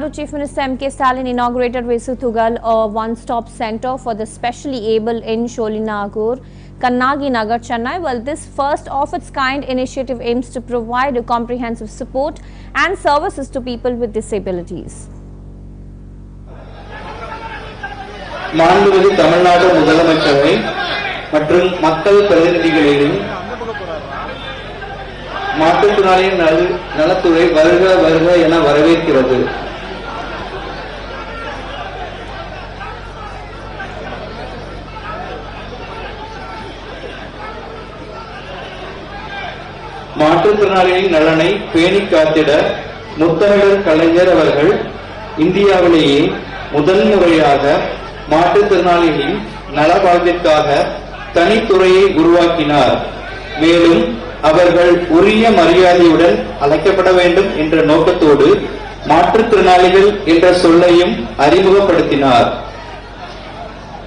Nadu Chief Minister M.K. Stalin inaugurated Vesuthugal, a one-stop center for the specially able in Sholinagur, Kannagi Nagar, Chennai. Well, this first of its kind initiative aims to provide a comprehensive support and services to people with disabilities. மாண்புமிகு தமிழ்நாடு முதலமைச்சரை மற்றும் மக்கள் பிரதிநிதிகளிடம் மாற்றுத்திறனாளியின் நலத்துறை வருக வருக என வரவேற்கிறது. மாற்றுத்திறனாளிகளின் நலனை பேணி காத்திட முத்தமிழர் கலைஞர் அவர்கள் இந்தியாவிலேயே முதல் முறையாக மாற்றுத்திறனாளிகளின் நலவாழ்விற்காக தனித்துறையை உருவாக்கினார். மேலும் அவர்கள் உரிய மரியாதையுடன் அழைக்கப்பட வேண்டும் என்ற நோக்கத்தோடு மாற்றுத்திறனாளிகள் என்ற சொல்லையும் அறிமுகப்படுத்தினார்.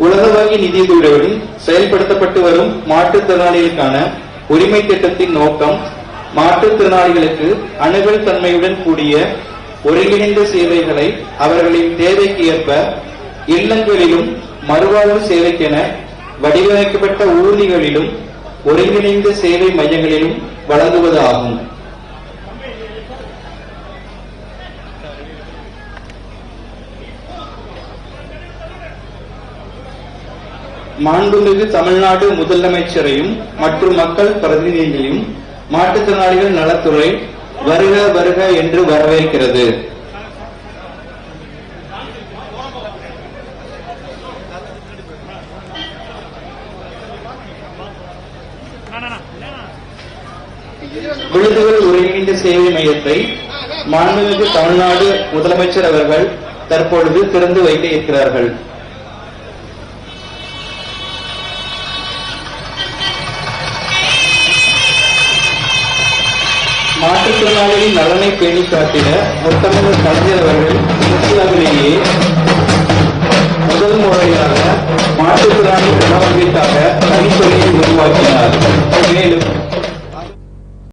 உலக வங்கி நிதியுதவியுடன் செயல்படுத்தப்பட்டு வரும் மாற்றுத்திறனாளிகளுக்கான உரிமை திட்டத்தின் நோக்கம் மாற்றுத்திறனாளிகளுக்கு அணுகல் தன்மையுடன் கூடிய ஒருங்கிணைந்த சேவைகளை அவர்களின் தேவைக்கு ஏற்ப இல்லங்களிலும் மறுவாழ்வு சேவைக்கென வடிவமைக்கப்பட்ட ஊர்திகளிலும் ஒருங்கிணைந்த சேவை மையங்களிலும் வழங்குவதாகும். மாண்புமிகு தமிழ்நாடு முதலமைச்சரையும் மற்றும் மக்கள் பிரதிநிதிகளையும் மாற்றுத்திறனாளிகள் நலத்துறை வருக வருக என்று வரவேற்கிறது. விழுதுகள் ஒருங்கிணைந்த சேவை மையத்தை மாண்புமிகு தமிழ்நாடு முதலமைச்சர் அவர்கள் தற்பொழுது திறந்து வைக்க இருக்கிறார்கள். மாற்றுத்திறனாளிகளின் நலனை பேணி காட்டிட முத்தமிழர் கலைஞர் அவர்கள் இந்தியாவிலேயே முதல் முறையாக மாற்றுத்திறனாளி நலவாழ்விற்காக தனித்துறையை உருவாக்கினார்.